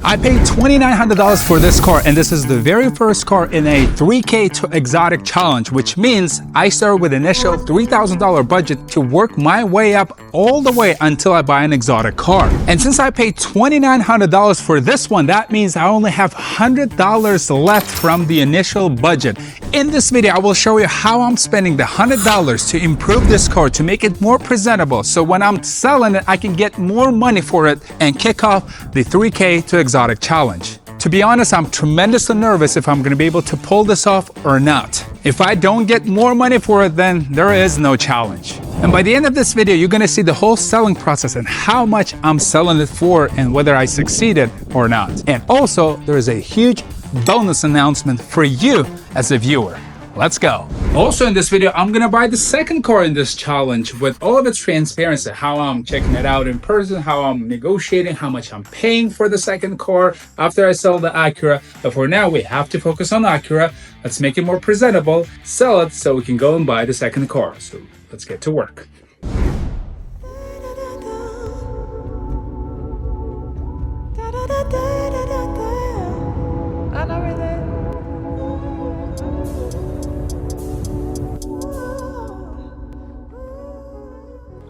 I paid $2,900 for this car, and this is the very first car in a 3K to exotic challenge, which means I start with initial $3,000 budget to work my way up all the way until I buy an exotic car. And since I paid $2,900 for this one, that means I only have $100 left from the initial budget. In this video, I will show you how I'm spending the $100 to improve this car to make it more presentable, so when I'm selling it, I can get more money for it and kick off the 3K to exotic challenge. To be honest, I'm tremendously nervous if I'm going to be able to pull this off or not. If I don't get more money for it, then there is no challenge. And by the end of this video, you're going to see the whole selling process and how much I'm selling it for and whether I succeeded or not. And also, there is a huge bonus announcement for you as a viewer. Let's go. Also in this video, I'm gonna buy the second car in this challenge with all of its transparency, how I'm checking it out in person, how I'm negotiating, how much I'm paying for the second car after I sell the Acura. But for now, we have to focus on Acura. Let's make it more presentable, sell it so we can go and buy the second car. So let's get to work.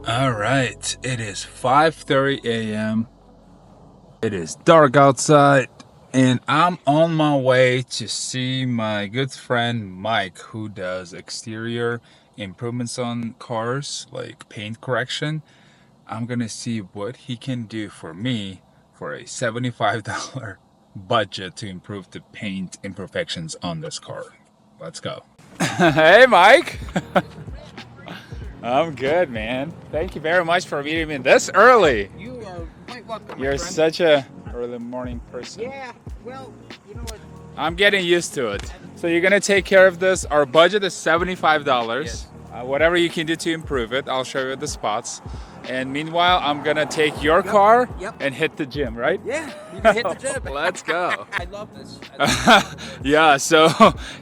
All right, it is 5:30 a.m. It is dark outside, and I'm on my way to see my good friend Mike, who does exterior improvements on cars, like paint correction. I'm gonna see what he can do for me for a $75 budget to improve the paint imperfections on this car. Let's go. Hey, Mike. I'm good, man. Thank you very much for meeting me this early. You are quite welcome. You're such a early morning person. Yeah, well, you know what? I'm getting used to it. So you're gonna take care of this. Our budget is $75. Yes. Whatever you can do to improve it, I'll show you the spots. And meanwhile, I'm gonna take your car and hit the gym, right? Yeah, you can hit the gym. Let's go. I love this. Yeah, so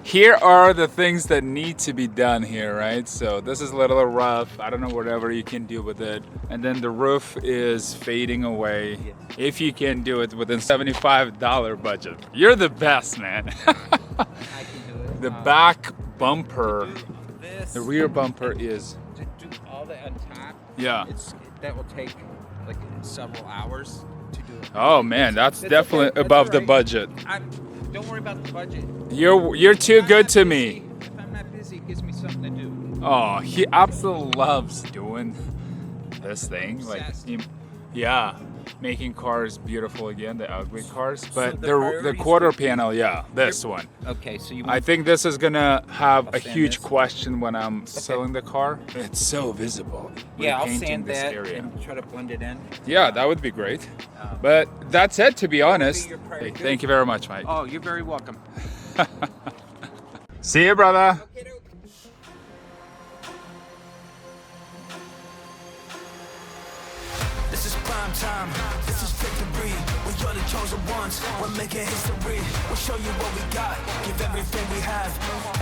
here are the things that need to be done here, right? So this is a little rough. I don't know whatever you can do with it. And then the roof is fading away. If you can do it within $75 budget. You're the best, man. I can do it. The back bumper, This, the rear bumper is, to do all that on top. yeah. That will take like several hours to do it. Oh man, that's definitely okay. That's above all the right. budget. Don't worry about the budget. You're too good to me. If I'm not busy, it gives me something to do. Oh, he absolutely loves doing this thing. Like, yeah, making cars beautiful again, the ugly cars. But the quarter panel, yeah, this one. Okay, so you. I think this is gonna have a huge question when I'm selling the car. It's so visible. Yeah, I'll painting sand this that area. and try to blend it in. Yeah, that would be great. But that's it, to be honest. your priority. Hey, thank you very much, Mike. Oh, you're very welcome. See you, brother. Okay, This is prime time, this is victory. We're the chosen ones, we're making history. We'll show you what we got, give everything we have.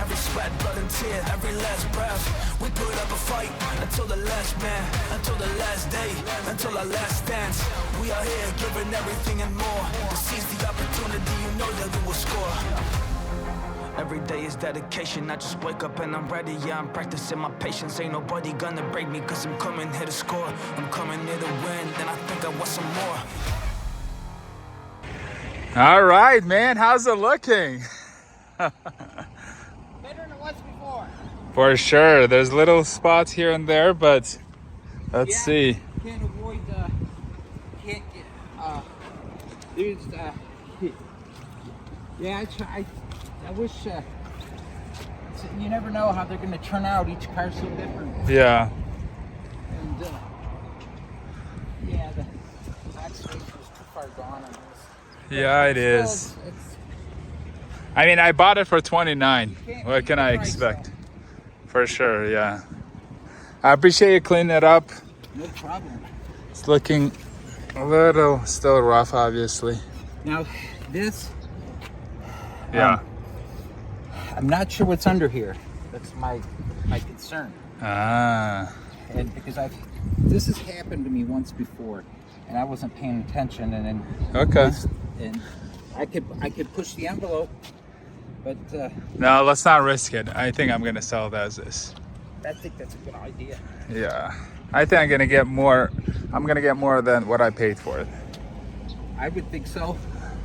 Every sweat, blood and tear, every last breath. We put up a fight until the last man, until the last day, until our last dance. We are here giving everything and more. To seize the opportunity, you know that we will score. Every day is dedication, I just wake up and I'm ready. Yeah, I'm practicing my patience. Ain't nobody gonna break me, cause I'm coming here to score. I'm coming here to win, and I think I want some more. All right, man, how's it looking? Better than it was before. For sure, there's little spots here and there, but let's see. Can't avoid can't get there's yeah, I wish you never know how they're gonna turn out. Each car's so different. Yeah. And yeah, the backspace was too far gone on this. Yeah, it is. I mean, I bought it for $29. What can I expect? For sure, yeah. I appreciate you cleaning it up. No problem. It's looking a little still rough, obviously. Now, this, Yeah. I'm not sure what's under here. That's my concern. Ah. And because this has happened to me once before, and I wasn't paying attention, and then Okay. and I could push the envelope, but No, let's not risk it. I think I'm gonna sell it as is. I think that's a good idea. Yeah. I think I'm gonna get more. I'm gonna get more than what I paid for it. I would think so.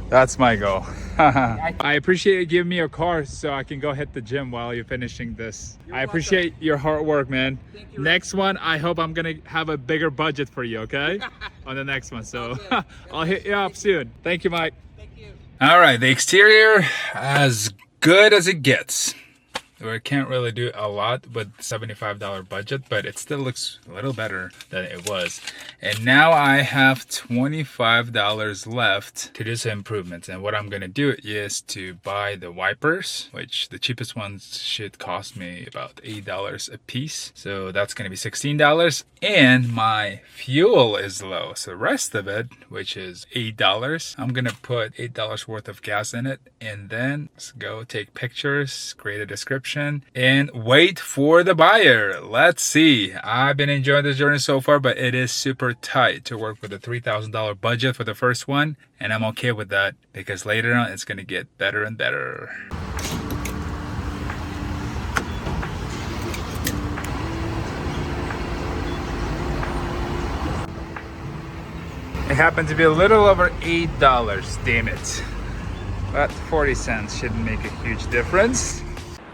That's my goal. I appreciate you giving me your car so I can go hit the gym while you're finishing this. I appreciate your hard work, man. Thank you. Next one, I hope I'm gonna have a bigger budget for you, okay? On the next one. So I'll hit you up soon. Thank you, Mike. Thank you. All right, the exterior as good as it gets. We can't really do a lot with $75 budget, but it still looks a little better than it was. And now I have $25 left to do some improvements. And what I'm gonna do is to buy the wipers, which the cheapest ones should cost me about $8 a piece. So that's gonna be $16. And my fuel is low. So the rest of it, which is $8, I'm gonna put $8 worth of gas in it. And then let's go take pictures, create a description, and wait for the buyer. Let's see. I've been enjoying this journey so far, but it is super tight to work with a $3,000 budget for the first one, and I'm okay with that because later on it's going to get better and better. It happened to be a little over $8, damn it. But 40 cents shouldn't make a huge difference.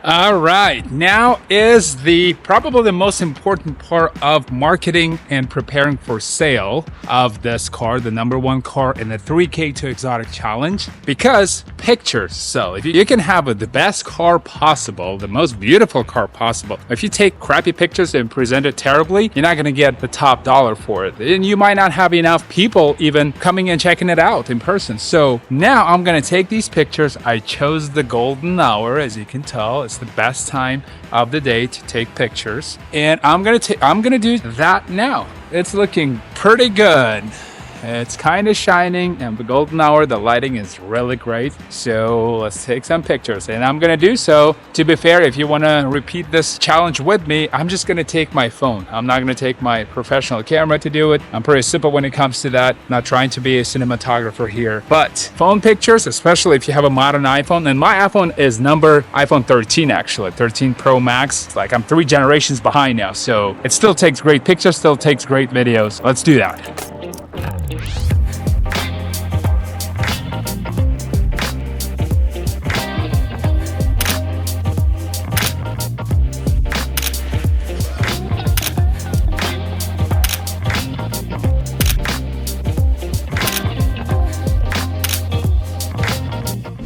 All right, now is probably the most important part of marketing and preparing for sale of this car, the #1 car in the 3K to Exotic Challenge, because pictures sell. If you can have the best car possible, the most beautiful car possible, if you take crappy pictures and present it terribly, you're not gonna get the top dollar for it. And you might not have enough people even coming and checking it out in person. So now I'm gonna take these pictures. I chose the golden hour, as you can tell. It's the best time of the day to take pictures, and I'm gonna do that now. It's looking pretty good. It's kind of shining, and the golden hour, the lighting is really great. So let's take some pictures, and I'm gonna do so. To be fair, if you want to repeat this challenge with me, I'm just gonna take my phone. I'm not gonna take my professional camera to do it. I'm pretty simple when it comes to that. Not trying to be a cinematographer here, but phone pictures, especially if you have a modern iPhone, and my iPhone is iPhone 13 actually, 13 Pro Max. It's like I'm 3 generations behind now, so it still takes great pictures, still takes great videos. Let's do that.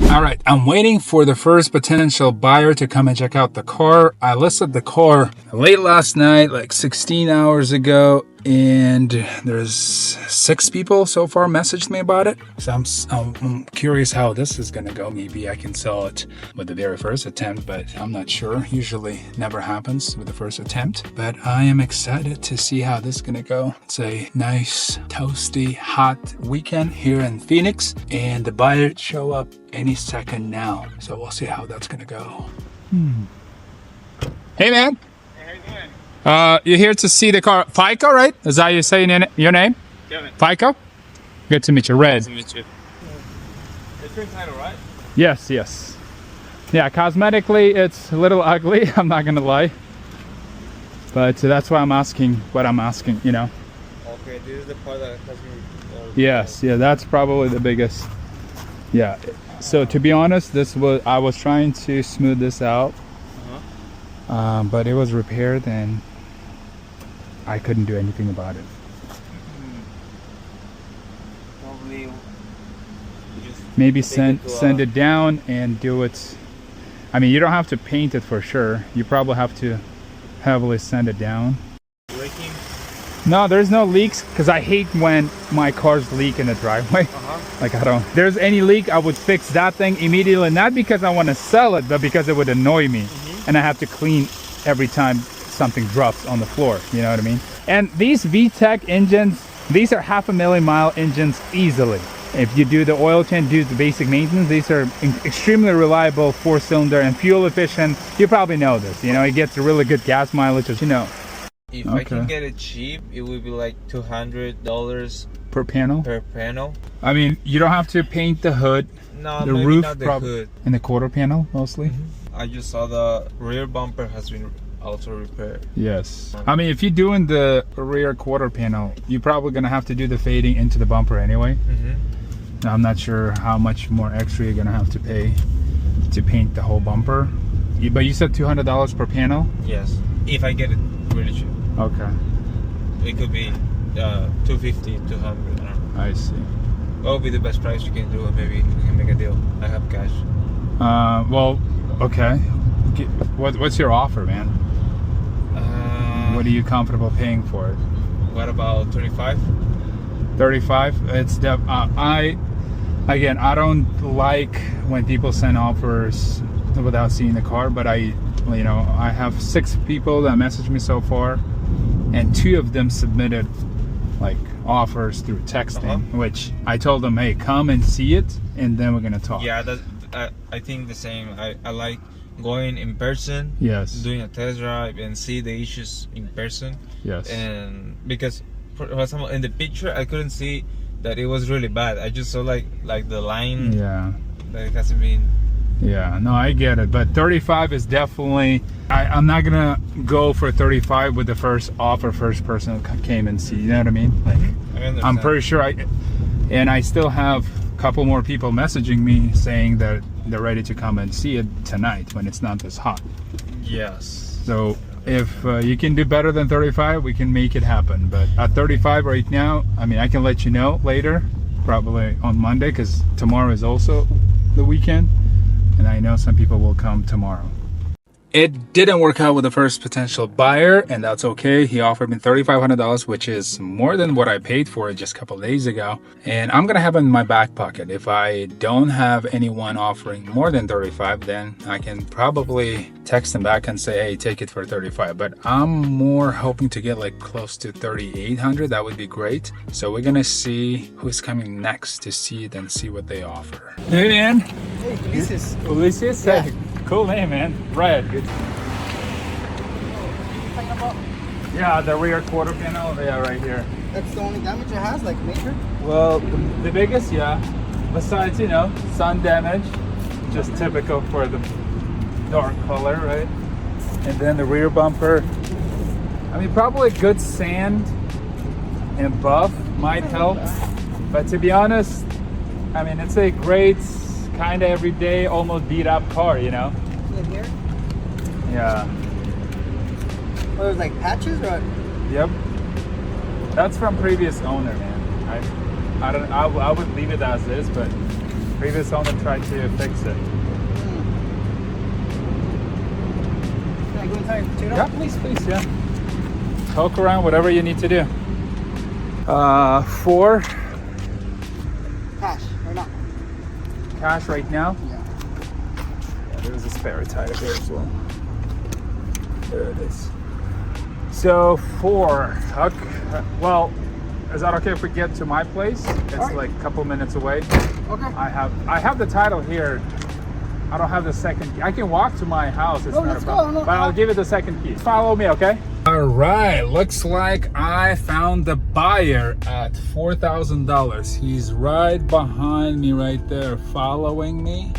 All right, I'm waiting for the first potential buyer to come and check out the car. I listed the car late last night, like 16 hours ago, and there's 6 people so far messaged me about it. So I'm curious how this is gonna go. Maybe I can sell it with the very first attempt, but I'm not sure. Usually never happens with the first attempt, but I am excited to see how this is gonna go. It's a nice, toasty, hot weekend here in Phoenix, and the buyer show up any second now. So we'll see how that's gonna go. Hey man. You're here to see the car. FICO, right? Is that how you say your name? Kevin. FICO? Good to meet you. Red. Nice to meet you. It's your title, right? Yes, yes. Yeah, cosmetically, it's a little ugly. I'm not gonna lie. But that's why I'm asking what I'm asking, you know? Okay, this is the part that has me... Yes, yeah, that's probably the biggest. Yeah. So to be honest, I was trying to smooth this out. But it was repaired and I couldn't do anything about it. Probably you just Maybe take send it down and do it. I mean, you don't have to paint it for sure. You probably have to heavily sand it down. Braking. No, there's no leaks because I hate when my cars leak in the driveway. Like if there's any leak, I would fix that thing immediately. Not because I want to sell it, but because it would annoy me. And I have to clean every time something drops on the floor, you know what I mean? And these VTEC engines, these are 500,000 mile engines easily. If you do the oil change, do the basic maintenance, these are extremely reliable, 4-cylinder and fuel efficient. You probably know this, you know, it gets a really good gas mileage, as you know. If I can get it cheap, it would be like $200 per panel? per panel. I mean, you don't have to paint the hood, No, the maybe roof, not the hood. and the quarter panel mostly. I just saw the rear bumper has been also repaired. Yes. I mean, if you're doing the rear quarter panel, you're probably gonna have to do the fading into the bumper anyway. Now, I'm not sure how much more extra you're gonna have to pay to paint the whole bumper. But you said $200 per panel? Yes, if I get it really cheap. Okay. It could be 250, 200. I don't know. I see. What would be the best price you can do? And maybe we can make a deal. I have cash. Well, okay. What's your offer, man? What are you comfortable paying for it? What about 25? 35. It's I don't like when people send offers without seeing the car, but I have 6 people that messaged me so far, and 2 of them submitted like offers through texting, which I told them, hey, come and see it and then we're gonna talk. Yeah, I think the same. I like going in person. Yes. Doing a test drive and see the issues in person. Yes. And because for example in the picture I couldn't see that it was really bad. I just saw like the line. Yeah. That it hasn't been. Yeah, no, I get it, but 35 is definitely. I'm not gonna go for 35 with the first person who came and see. You know what I mean? Like, I understand. I'm pretty sure I still have a couple more people messaging me saying that they're ready to come and see it tonight when it's not this hot. Yes. So if you can do better than 35, we can make it happen. But at 35 right now, I mean, I can let you know later, probably on Monday, because tomorrow is also the weekend. And I know some people will come tomorrow. It didn't work out with the first potential buyer, and that's okay. He offered me $3,500, which is more than what I paid for it just a couple days ago. And I'm gonna have it in my back pocket. If I don't have anyone offering more than 35, then I can probably text them back and say, hey, take it for 35. But I'm more hoping to get like close to 3,800. That would be great. So we're gonna see who's coming next to see it and see what they offer. Hey, man. Hey, Ulises. Ulises? Yeah. Hey, cool name, man. Red. Good. Yeah, the rear quarter panel, yeah, right here. That's the only damage it has, like major? Well, the biggest, yeah. Besides, sun damage, just typical for the dark color, right? And then the rear bumper. I mean, probably good sand and buff might help. But to be honest, I mean, it's a great kind of everyday, almost beat up car, In here? Yeah. Oh, there's like patches or? Yep. That's from previous owner, man. I would leave it as is, but previous owner tried to fix it. Can I go inside and check it Yeah, out? please, yeah. Poke around, whatever you need to do. 4 Cash or not? cash right now. Yeah. Yeah, there's a spare tire here as well. There it is. So 4. Well, is that okay if we get to my place? It's right. like a couple minutes away. Okay. I have the title here. I don't have the second key. I can walk to my house. It's No, not let's a problem. go. No, But I'll give you the second key. Follow me, okay? All right. Looks like I found the buyer at $4,000. He's right behind me right there, following me.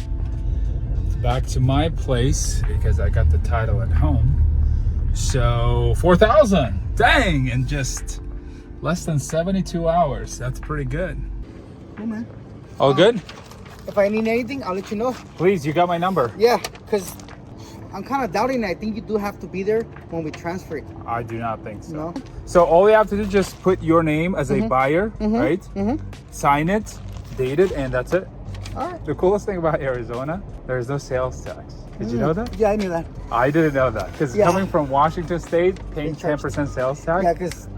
It's back to my place because I got the title at home. So 4,000. Dang! In just less than 72 hours. That's pretty good. Cool, man. All good? If I need anything, I'll let you know. Please, you got my number. Yeah, because I'm kind of doubting. I think you do have to be there when we transfer it. I do not think so. No? So all you have to do is just put your name as a buyer, right? Sign it, date it, and that's it. All right. The coolest thing about Arizona, there's no sales tax. Did you know that? Yeah, I knew that. I didn't know that. Because Yeah. coming from Washington State, paying They charge- 10% sales tax. Yeah, because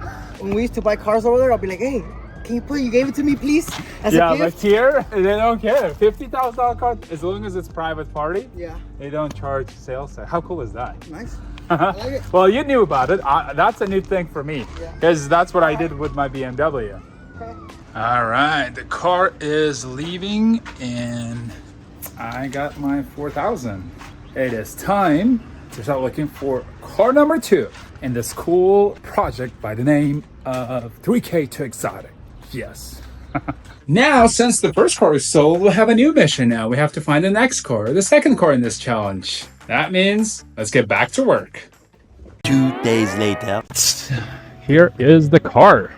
when we used to buy cars over there, I'll be like, hey, you gave it to me, please? As Yeah, a but gift? here, they don't care. $50,000 car, as long as it's private party, Yeah, they don't charge sales tax. How cool is that? nice. I like it. Well, you knew about it. That's a new thing for me. Yeah. Because that's what I did with my BMW. Okay. All right, the car is leaving and I got my 4,000. It is time to start looking for car number 2 in this cool project by the name of 3K to Exotic. Yes. Now, since the first car is sold, we'll have a new mission now. We have to find the next car, the second car in this challenge. That means let's get back to work. 2 days later. Here is the car.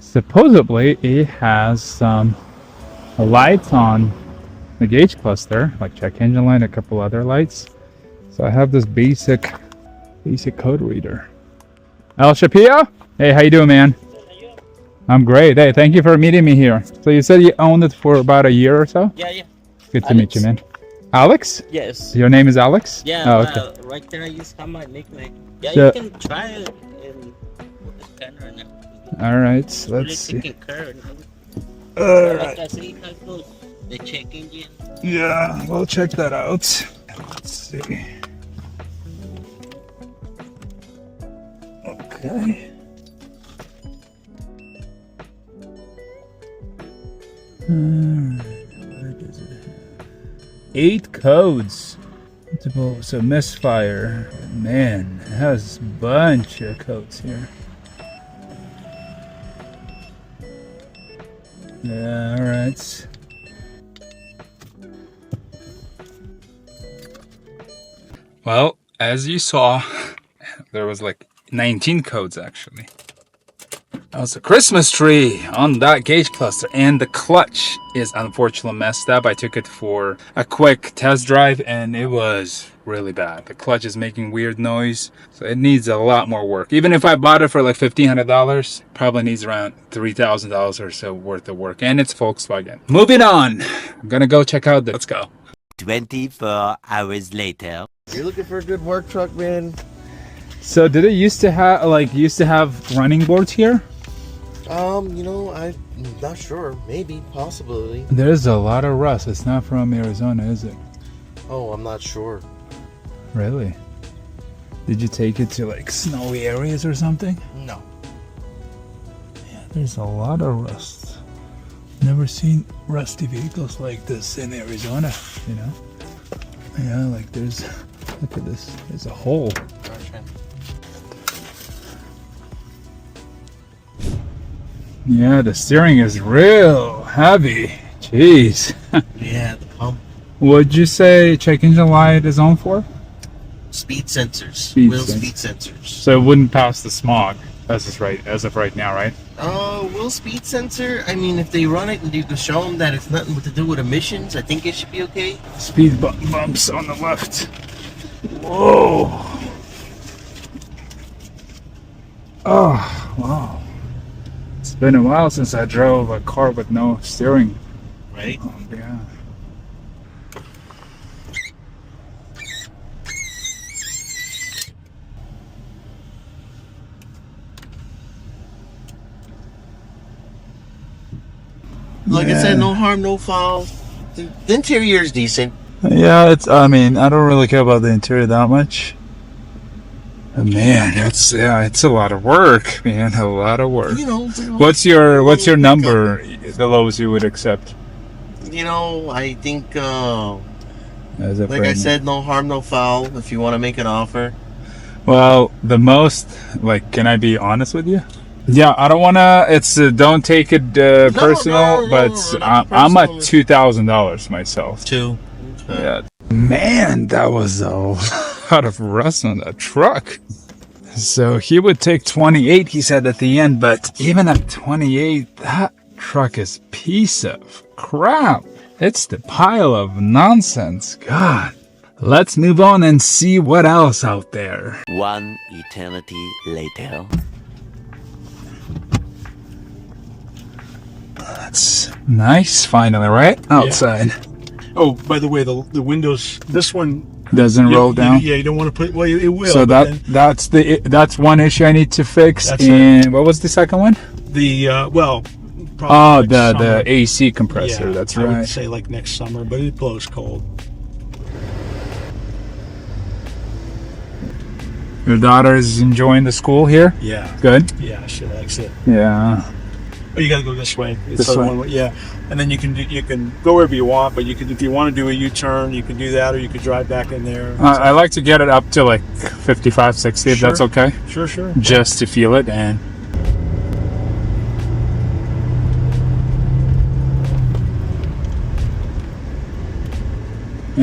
Supposedly, it has some lights on the gauge cluster, like check engine light, a couple other lights. So I have this basic code reader. El Shapiro? Hey, how you doing, man? I'm great. Hey, thank you for meeting me here. So you said you owned it for about a year or so? Yeah. Good to meet you, man. Alex? Yes. Your name is Alex? Yeah. Oh, okay. Right there, I used my nickname. Yeah, So- you can try it and put the scanner and everything. All right, Really let's see. taking care of it. All Like I see how it goes. The check engine. Yeah, we'll check that out. Let's see. Okay. What does it have? 8 codes. So misfire. Man, it has a bunch of codes here. Yeah, alright. Well, as you saw, there was like 19 codes actually. That was a Christmas tree on that gauge cluster, and the clutch is unfortunately messed up. I took it for a quick test drive and it was really bad. The clutch is making weird noise, so it needs a lot more work. Even if I bought it for like $1,500, probably needs around $3,000 or so worth of work, and it's Volkswagen. Moving on, I'm gonna go check out let's go. 24 hours later. You're looking for a good work truck, man. So did it used to have running boards here? You know, I'm not sure. Maybe, possibly. There's a lot of rust. It's not from Arizona, is it? Oh, I'm not sure. Really? Did you take it to like snowy areas or something? No. Yeah, there's a lot of rust. Never seen rusty vehicles like this in Arizona, you know? Yeah, like look at this. There's a hole. Yeah, the steering is real heavy. Jeez. Yeah, the pump. What'd you say check engine light is on for? Speed sensors. Speed Wheel sensors. speed sensors. So it wouldn't pass the smog as of right now, right? Wheel speed sensor. I mean, if they run it and you can show them that it's nothing to do with emissions, I think it should be okay. Speed bumps on the left. Whoa. Oh, wow. It's been a while since I drove a car with no steering. Right? Oh, yeah. Like I said, no harm, no foul. The interior is decent. Yeah, I mean, I don't really care about the interior that much. But man, it's a lot of work, man, a lot of work. You know, What's your number, the lowest you would accept? you know, I think, As of like right I now? said, no harm, no foul. If you want to make an offer. Well, the most, like, can I be honest with you? Yeah, I don't wanna. Don't take it personal, no, but not I'm at personal. $2,000 myself. 2. Yeah. Man, that was a lot of rust on that truck. So he would take 28, he said at the end, but even at 28, that truck is a piece of crap. It's the pile of nonsense. God. Let's move on and see what else out there. 1 eternity later. That's nice, finally, right? Outside. Oh, by the way, the windows. This one Doesn't roll down. Yeah, you don't want to put. Well, it will. So but then that's one issue I need to fix. That's And what was the second one? the Oh, probably the next summer. AC compressor. Yeah, That's I right. would say like next summer, but it blows cold. Your daughter is enjoying the school here. Yeah, Good. yeah, she likes it. Yeah. Oh, you got to go this way. It's This the way? one way, yeah. And then you can go wherever you want, but you can, if you want to do a U-turn, you can do that, or you could drive back in there. I like to get it up to like 55, 60, if that's Sure. okay. Sure. Just to feel it. And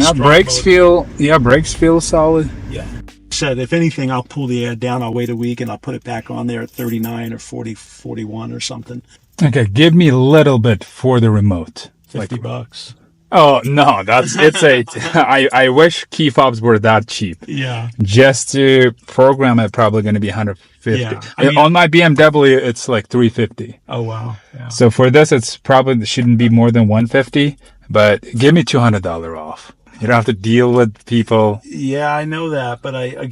strong brakes motor. brakes feel solid. Yeah. Said if anything, I'll pull the ad down. I'll wait a week and I'll put it back on there at 39 or 40, 41 or something. Okay, give me a little bit for the remote. $50. Oh no, I wish key fobs were that cheap. Yeah. Just to program it, probably going to be 150. Yeah, I mean- on my BMW, it's like 350. Oh wow. Yeah. So for this, it's probably shouldn't be more than 150. But give me $200 off. You don't have to deal with people. Yeah, I know that, but I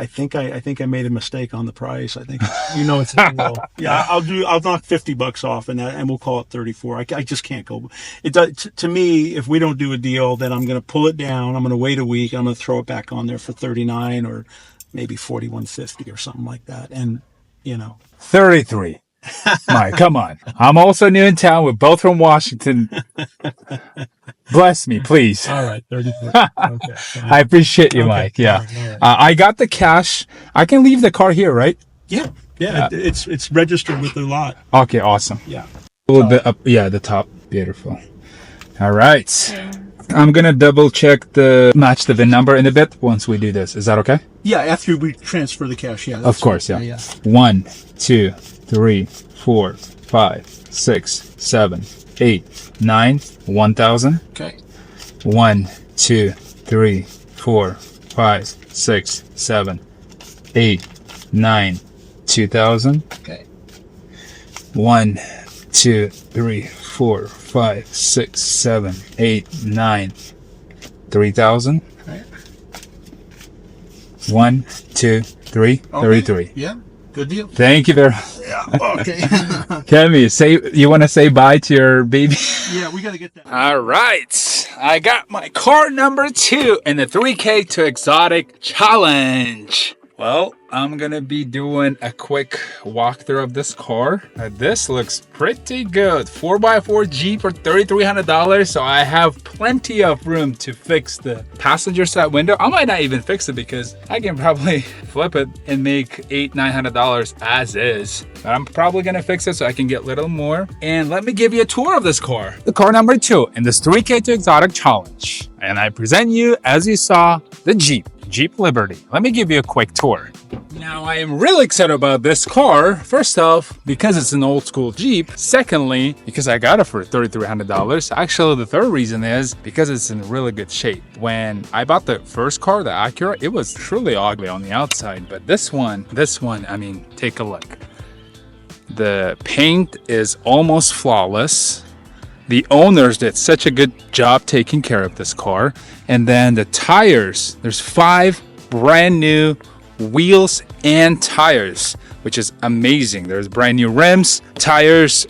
think I made a mistake on the price. I think it's a deal. Yeah, I'll knock $50 off and we'll call it 34. I just can't go. It does, to me, if we don't do a deal, then I'm going to pull it down. I'm going to wait a week. I'm going to throw it back on there for 39 or maybe 41.50 or something like that. And 33. Mike, come on. I'm also new in town. We're both from Washington. Bless me, please. All right, 33. Okay. I appreciate you, Okay. Mike. Yeah. All right. I got the cash. I can leave the car here, right? Yeah. It's registered with the lot. Okay, awesome. Yeah. Well, the top. Beautiful. All right. I'm going to double check match the VIN number in a bit once we do this. Is that okay? Yeah, after we transfer the cash. Yeah. Of course, yeah. 1, 2, 3, 4, 5, 6, 7, 8, 9, 1,000. Okay. 1, 2, 3, 4, 5, 6, 7, 8, 9, 2,000. Okay. 1, 2, 3, 4, 5, 6, 7, 8, 9, 3,000. Right. 1, 2, 3, 33. Yeah. Good deal. Thank you very much. Yeah. Okay. Kemi, you want to say bye to your baby? Yeah, we got to get that. All right. I got my car number 2 in the 3K to Exotic Challenge. Well, I'm going to be doing a quick walkthrough of this car. This looks pretty good. 4x4 Jeep for $3,300. So I have plenty of room to fix the passenger side window. I might not even fix it because I can probably flip it and make $800-900 as is. But I'm probably going to fix it so I can get a little more. And let me give you a tour of this car. The car number 2 in this 3K to Exotic Challenge. And I present you, as you saw, the Jeep Liberty. Let me give you a quick tour. Now, I am really excited about this car. First off, because it's an old school Jeep. Secondly, because I got it for $3,300. Actually, the third reason is because it's in really good shape. When I bought the first car, the Acura, it was truly ugly on the outside. But this one, I mean, take a look. The paint is almost flawless. The owners did such a good job taking care of this car. And then the tires, there's 5 brand new wheels and tires, which is amazing. There's brand new rims, tires,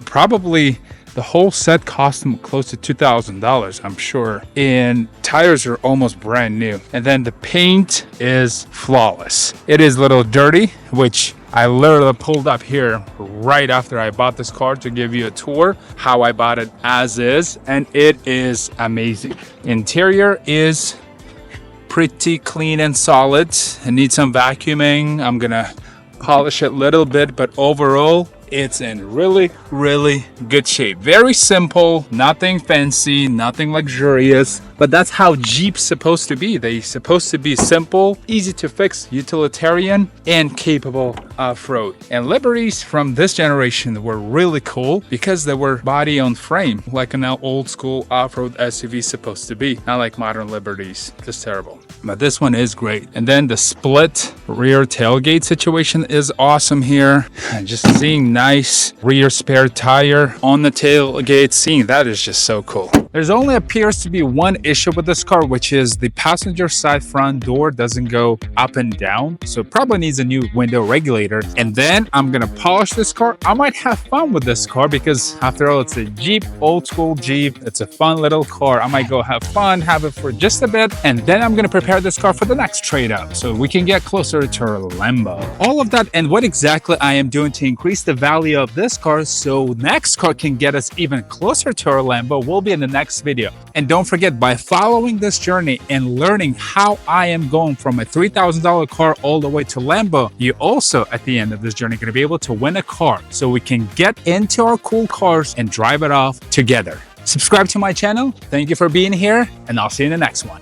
probably the whole set cost them close to $2,000, I'm sure. And tires are almost brand new. And then the paint is flawless. It is a little dirty, which I literally pulled up here right after I bought this car to give you a tour how I bought it as is, and it is amazing. Interior is pretty clean and solid. It needs some vacuuming. I'm gonna polish it a little bit, but overall it's in really good shape. Very simple, nothing fancy, nothing luxurious, but that's how Jeep's supposed to be. They're supposed to be simple, easy to fix, utilitarian, and capable off-road. And Liberties from this generation were really cool because they were body on frame, like an old school off-road SUV is supposed to be, not like modern Liberties. Just terrible. But this one is great. And then the split rear tailgate situation is awesome here. And just seeing nice rear spare tire on the tailgate, seeing that is just so cool. There's only appears to be one issue with this car, which is the passenger side front door doesn't go up and down. So it probably needs a new window regulator. And then I'm gonna polish this car. I might have fun with this car because after all, it's a Jeep, old school Jeep. It's a fun little car. I might go have fun, have it for just a bit. And then I'm gonna prepare this car for the next trade up so we can get closer to our Lambo. All of that and what exactly I am doing to increase the value of this car so next car can get us even closer to our Lambo will be in the next video. And don't forget, by following this journey and learning how I am going from a $3,000 car all the way to Lambo, you also at the end of this journey are going to be able to win a car so we can get into our cool cars and drive it off together. Subscribe to my channel. Thank you for being here, and I'll see you in the next one.